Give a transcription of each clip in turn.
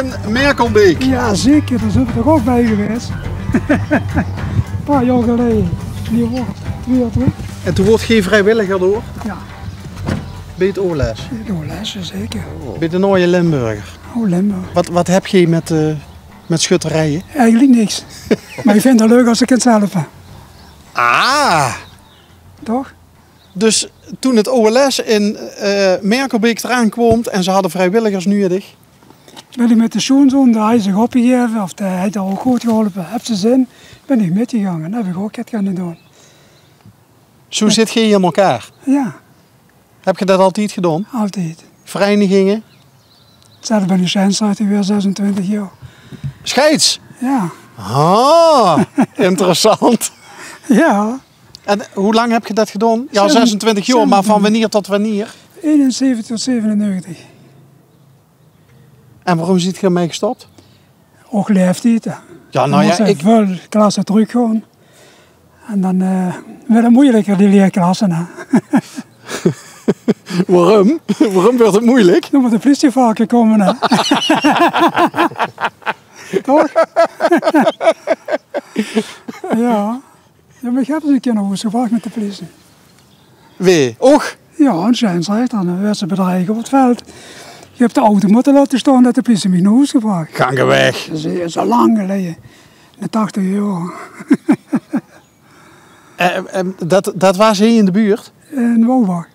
in Merkelbeek. Ja, zeker. Daar zijn we toch ook bij geweest. Een paar jaar geleden. Nee, hoor. 2 jaar terug. En toen wordt geen vrijwilliger door? Ja. Bij het oorles? De oorlessen, zeker. Bij de Nooie Limburger. Oh, Limburg. Wat heb je met schutterijen? Eigenlijk niks. Maar ik vind het leuk als ik het zelf heb. Ah! Toch? Dus toen het OLS in Merkelbeek eraan kwam en ze hadden vrijwilligers nodig? Ben ik met de schoonzoon, daar hij zich opgegeven, of hij heeft al goed geholpen, heb ze zin, ben ik metgegaan. Dat heb ik ook het gaan doen. Zo zit je in elkaar? Ja. Heb je dat altijd gedaan? Altijd. Verenigingen? Zelf ben ik scheidsrechter weer 26 jaar. Scheids? Ja. Ah, interessant. Ja. En hoe lang heb je dat gedaan? Ja, 26 jaar, maar van wanneer tot wanneer? 71 tot 97. En waarom zit je ermee gestopt? Ook leeftijd. Ja, nou ja, ik veel klassen terug gewoon. En dan werd het moeilijker, die leerklassen. Hè. Waarom? Waarom werd het moeilijk? Dan moet de politie vaker komen. Hè. Toch? Ja. Ja, maar ik heb eens een keer nog eens gevraagd met de politie. Wie? Och? Ja, een scheidsrechter. Dan werd ze bedreigd op het veld. Je hebt de auto moeten laten staan dat de politie mij nog eens gevraagd. Gang je weg. Dat is al lang geleden. In de 80 jaar. Dat was hier in de buurt? In Wouwbach.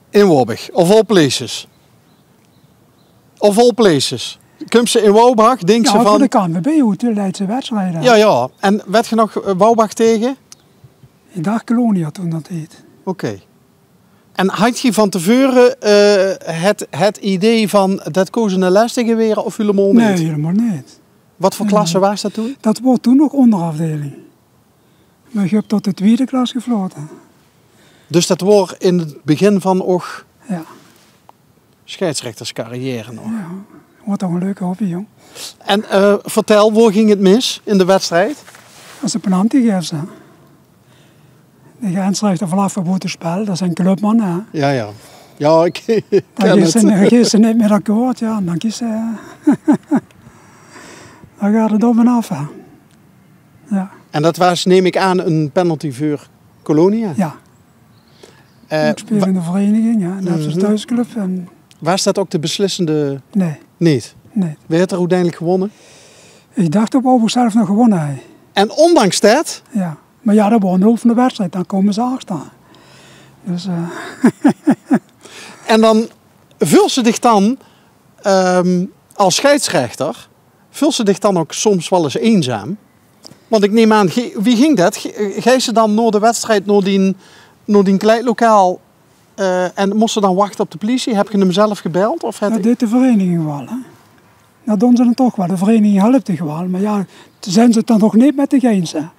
In Wouwbach. Of all places. Of all places. Komt ze in Wouwbach, denkt ze Ja, van... voor de KNVB, hoe de Leidse wedstrijden. Ja, ja. En werd je nog Wouwbach tegen? Ik dacht Colonia toen dat heet. Oké. En had je van tevoren het idee van dat kozen een les tegen weer of helemaal niet? Nee, helemaal niet. Wat voor klasse was dat toen? Dat wordt toen nog onderafdeling. Maar je hebt tot de 2e klas gefloten. Dus dat wordt in het begin van och Ja. scheidsrechterscarrière nog. Ja, wordt toch een leuke hobby, jong. En vertel, waar ging het mis in de wedstrijd? Als een penalty geeft ze. De grensrechter vanaf verboden spel, dat zijn clubmannen. Hè. Ja, ja. Ja, ik ken Dan geeft ze niet meer akkoord, ja, dan kies ze. Dan gaat het op en af. Hè. Ja. En dat was, neem ik aan, een penalty voor Colonia? Ja. Ik speel in de vereniging, ja. En dan hebben ze een thuisclub. En... Was dat ook de beslissende? Nee. Niet? Nee. Wie heeft er uiteindelijk gewonnen? Ik dacht dat Wouwbach zelf nog gewonnen heeft. En ondanks dat? Ja. Maar ja, dat was een hoofd van de wedstrijd, dan komen ze achterstaan. Dus, En dan vult ze zich dan als scheidsrechter, vult ze zich dan ook soms wel eens eenzaam? Want ik neem aan, wie ging dat? Gij ze dan naar de wedstrijd, naar die kleedlokaal en moest ze dan wachten op de politie? Heb je hem zelf gebeld? Of dat deed de vereniging wel. Hè? Dat doen ze dan toch wel. De vereniging helpt toch wel. Maar ja, zijn ze het dan nog niet met de geense.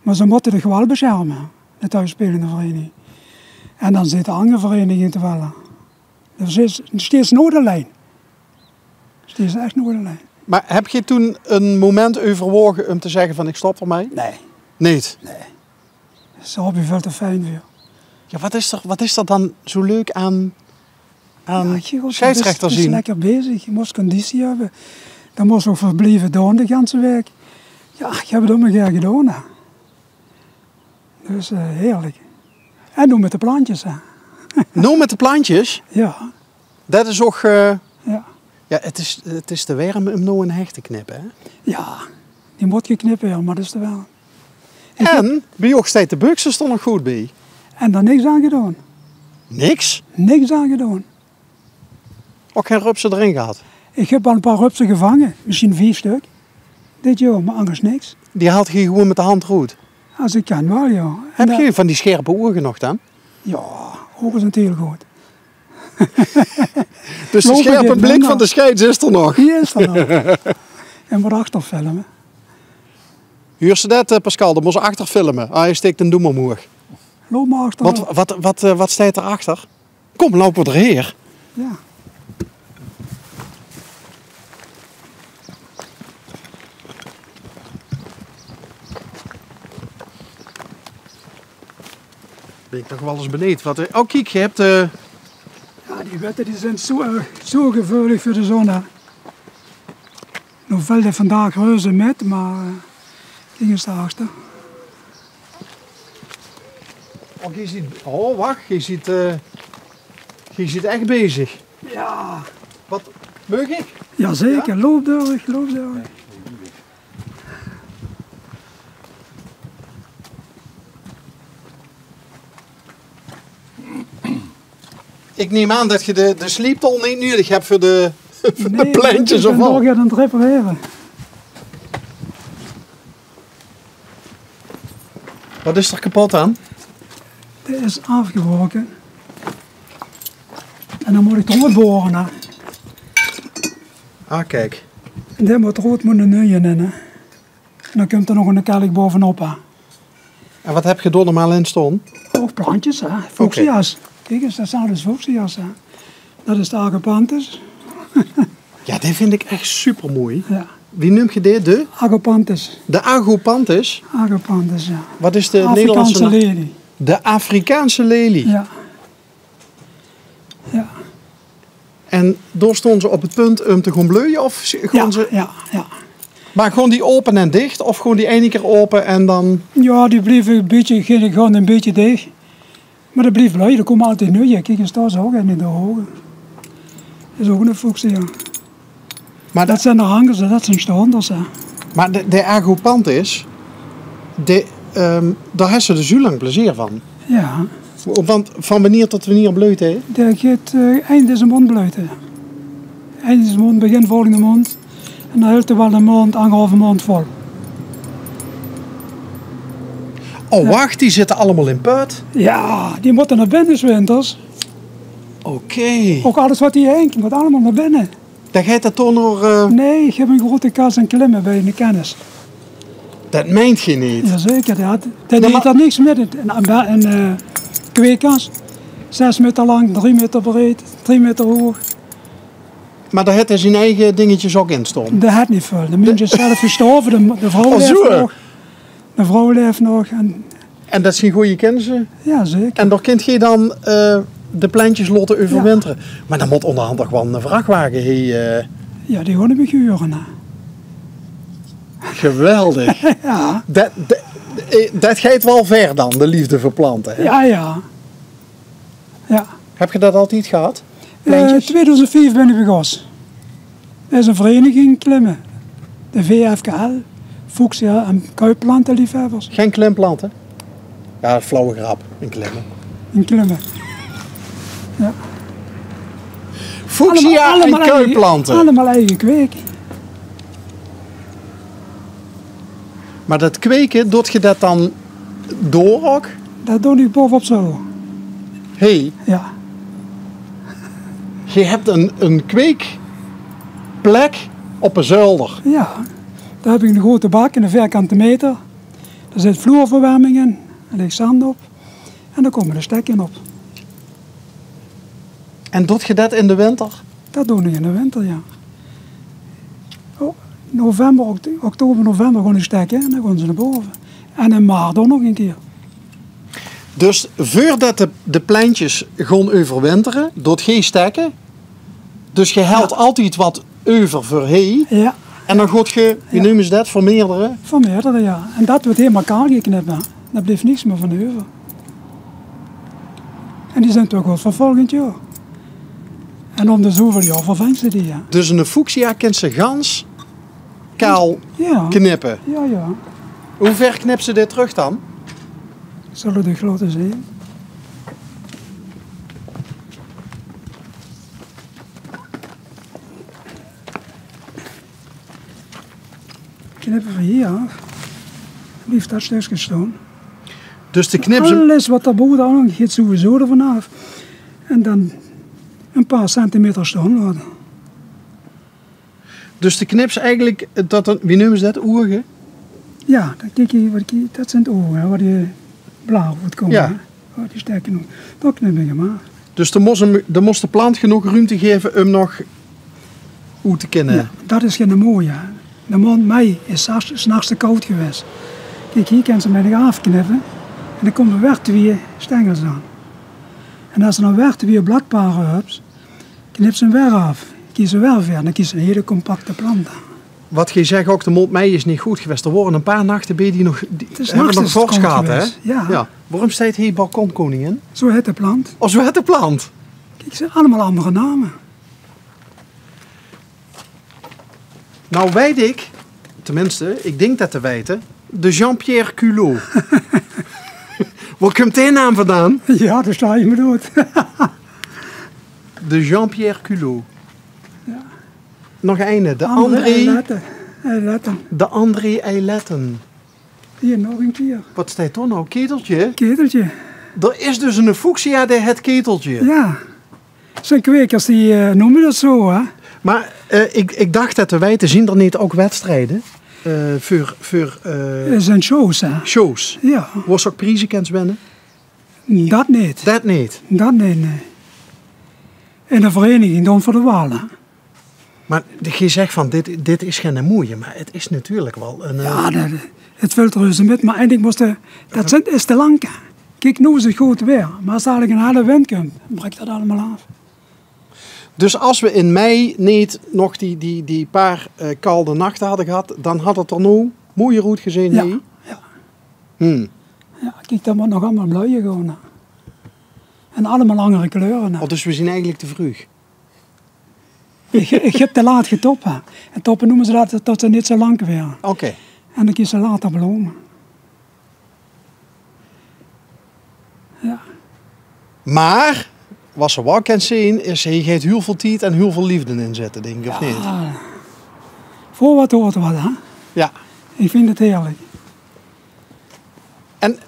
Maar ze moeten het wel beschermen, de thuisspelende vereniging. En dan zitten andere verenigingen te vallen. Dus er is steeds noorderlijn. Steeds echt noorderlijn. Maar heb je toen een moment overwogen om te zeggen van ik stop ermee? Nee. Niet? Nee. Dat is hobby veel te fijn weer. Ja, wat is er dan zo leuk aan scheidsrechter zien? Je is lekker bezig, je moet conditie hebben. Dan moest ook verblijven doen de hele week. Ja, je hebt het allemaal graag gedaan. Hè. Dus heerlijk. En doen met de plantjes. Hè. Nou met de plantjes? Ja. Dat is ook... Ja. Ja, het is te warm om nou een hecht te knippen, hè? Ja, die moet je knippen, ja, maar dat is te wel. En bij Oogsttijd de Buksen stond nog goed bij. En daar niks aan gedaan. Niks? Niks aan gedaan. Ook geen rupsen erin gehad? Ik heb al een paar rupsen gevangen, misschien 4 stuk. Dit jaar, maar anders niks. Die haalt je gewoon met de hand goed? Als ik kan wel, ja. Heb je van die scherpe ogen nog dan? Ja, ogen zijn heel goed. Dus de scherpe blik van de scheids is er nog? Die is er nog. En wat achter filmen. Huur ze dat, Pascal? Dan moet ze achter filmen. Ah, je steekt een doem omhoog. Loop maar achter. Wat staat erachter? Kom, lopen we erheen. Ja. Ben ik nog wel eens beneden. Oh, kijk, je hebt... Ja, Die wetten die zijn zo gevoelig voor de zon. Hè. Nou valt er vandaag reuze met, maar ging eens daarachter. Wacht, je ziet echt bezig. Ja. Wat, meug ik? Jazeker, ja? Loop door. Ik neem aan dat je de sleeptol niet nodig hebt voor de plantjes of wat? Nee, ik ben nog aan het repareren. Wat is er kapot aan? Dit is afgebroken. En dan moet ik erom boren. Hè. Ah, kijk. En dit moet rood moeten nuien in. Hè. En dan komt er nog een kalk bovenop. Hè. En wat heb je door normaal in staan? Ook plantjes, hè. Fuchsia's. Kijk eens, dat zijn dus fuchsia's. Hè. Dat is de agapanthus. Ja, die vind ik echt super mooi. Ja. Wie noem je dit? De? Agapanthus. De agapanthus? Agapanthus, ja. Wat is de Afrikaanse Nederlandse lelie. De Afrikaanse lelie. Ja. Ja. En door stonden ze op het punt om te gaan bloeien? Of gewoon Ja. Maar gewoon die open en dicht? Of gewoon die ene keer open en dan... Ja, die bleven gewoon een beetje dicht. Maar dat bleef bloeien, er komen altijd nieuwe. Kijk eens, daar is ook in de hoge. Dat is ook een fuchsia. Maar dat zijn de hangers, dat zijn standers. Hè. Maar de agapanthus, daar hebben ze er zo lang plezier van. Ja. Want van wanneer tot wanneer bloeit hij? Dat gaat eind deze maand bluiten. Eind deze maand, begin volgende maand. En dan houdt er wel een maand, 1,5 maand vol. Oh, wacht, die zitten allemaal in put? Ja, die moeten naar binnen 's winters. Oké. Ook alles wat hier hangt, moet allemaal naar binnen. Dan gaat dat toch nog... Nee, ik heb een grote kast en klimmen bij de kennis. Dat meent je niet? Jazeker, dat deed er niks met. Een kweekkast, 6 meter lang, 3 meter breed, 3 meter hoog. Maar daar heeft hij zijn eigen dingetjes ook in staan? Dat had niet veel. De mens is zelf gestorven, de vrouw leeft nog. De vrouw leeft nog. En dat zijn goede kennissen? Ja, zeker. En daar kunt je dan de plantjes laten overwinteren? Ja. Maar dan moet onderhand toch wel een vrachtwagen heen... Ja, die gaan we huren. Geweldig. Ja. Dat gaat wel ver dan, de liefde voor planten. Hè? Ja. Heb je dat altijd gehad? 2004 ben ik begonnen. Dat is een vereniging klimmen. De VFKL, Fuchsia en kuipplantenliefhebbers. Geen klimplanten? Ja, flauwe grap. Een klimmen. Een klimmen. Ja. Fuchsia en kuipplanten. Allemaal eigen kweek. Maar dat kweken, doet je dat dan door ook? Dat doe ik bovenop zo. Hé. Ja. Je hebt een kweekplek op een zolder. Ja. Daar heb ik een grote bak en een vierkante meter. Daar zit vloerverwarming in. Er ligt zand op. En daar komen de stekken op. En doet je dat in de winter? Dat doe ik in de winter, ja. November, oktober, november gaan die stekken en dan gaan ze naar boven. En in maart ook nog een keer. Dus voordat de plantjes gaan overwinteren, doet geen stekken. Dus je haalt altijd wat over voor heen. Ja. En dan gaat je, wie noemen ze dat, vermeerderen? Vermeerderen, ja. En dat wordt helemaal kaal geknipt. Daar blijft niks meer van over. En die zijn toch wel voor volgend jaar. En om de zoveel jaar vervangt ze die, ja. Dus een fuchsia kent ze gans kaal knippen. Ja. Hoe ver knipt ze dit terug dan? Zullen de grote zien? Knippen we hier af. Blijft dat stukje staan. Dus de knip alles wat daarboven hangt, gaat sowieso ervan af. En dan een paar centimeter staan laten. Dus de knips eigenlijk, wie noemen ze dat, ogen? Ja, dat zijn de ogen, waar die blauw wordt komen. Ja. Waar die sterker nog. Dat knip ik hem af. Dus dan moest de plant genoeg ruimte geven om nog hoe te kennen. Ja, dat is geen mooie. De maand mei is 's nachts te koud geweest. Kijk, hier kan ze met de afknippen. En dan komen er weer 2 stengels aan. En als er dan weer 2 bladparen hebt, knip ze weer af. Kies ze wel ver, dan kies ze een hele compacte plant. Wat je zegt ook, de mond mei is niet goed geweest. Er worden een paar nachten bij die nog, hebben nog is vorst het gehad, hè? geweest, ja. Waarom staat hier balkonkoningin? Zo heet de plant. Of zo heet de plant? Kijk, ze allemaal andere namen. Nou weet ik, tenminste, ik denk dat te weten, de Jean-Pierre Culot. Waar komt die naam vandaan? Ja, daar sta je me dood. De Jean-Pierre Culot. Ja. Nog een, de André Eiletten. Hier nog een keer. Wat staat er nou? Keteltje? Keteltje. Er is dus een fuchsia die het keteltje. Ja. Zijn kwekers die noemen dat zo, hè? Maar ik dacht dat te weten, zien er niet ook wedstrijden? Voor zijn shows, hè? shows. Ja. Was ook prijzen kent winnen? Dat niet. Dat niet. Dat niet, nee. En de vereniging dan voor de Walen. Maar je zegt van dit is geen moeie, maar het is natuurlijk wel een... Ja, het vult reuze met, maar eigenlijk moest dat is te lang. Kijk, nu is het goed weer, maar als dadelijk een harde wind komt, dan breekt dat allemaal af. Dus als we in mei niet nog die paar koude nachten hadden gehad, dan had het er nu mooie roet gezien. Ja, hier. ja. Ja, kijk, dat moet nog allemaal bluien gewoon. En allemaal langere kleuren. Oh, dus we zien eigenlijk te vroeg. Ik heb te laat getoppen. En toppen noemen ze dat tot ze niet zo lang weer. Oké. En dan kies ze later bloemen. Ja. Maar, wat ze wel kan zien, is hij gaat heel veel tijd en heel veel liefde inzetten, denk ik, of niet? Voor wat hoort wat, hè? Ja. Ik vind het heerlijk. En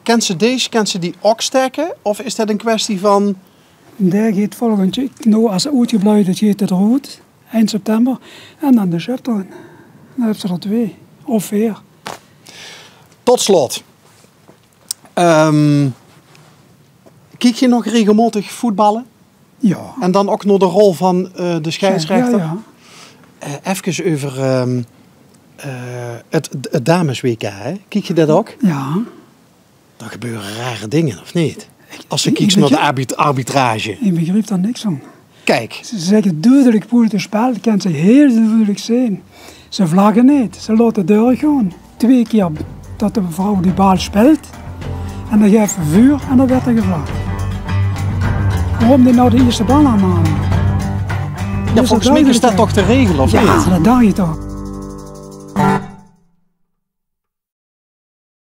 kent ze die ook stekken? Of is dat een kwestie van... Daar gaat volgend jaar, nou, als het uitgebluid is, gaat het rood, eind september. En dan de shirt erin. Dan heb ze er 2 of 4. Tot slot. Kijk je nog regelmatig voetballen? Ja. En dan ook nog de rol van de scheidsrechter? Ja. Even over het dames-WK, hè? Kijk je dat ook? Ja. Dan gebeuren rare dingen, of niet? Als je kijkt naar de arbitrage. Ik begrijp daar niks van. Kijk. Ze zeggen duidelijk voor het spel, dat kan ze heel duidelijk zien. Ze vlaggen niet, ze laten de deur gaan. 2 keer dat de vrouw die bal speelt. En dan geeft vuur en dan werd er gevlagd. Waarom die nou de eerste bal aannemen? Ja, volgens mij is dat toch de regel, of niet? Ja, dat dacht je toch.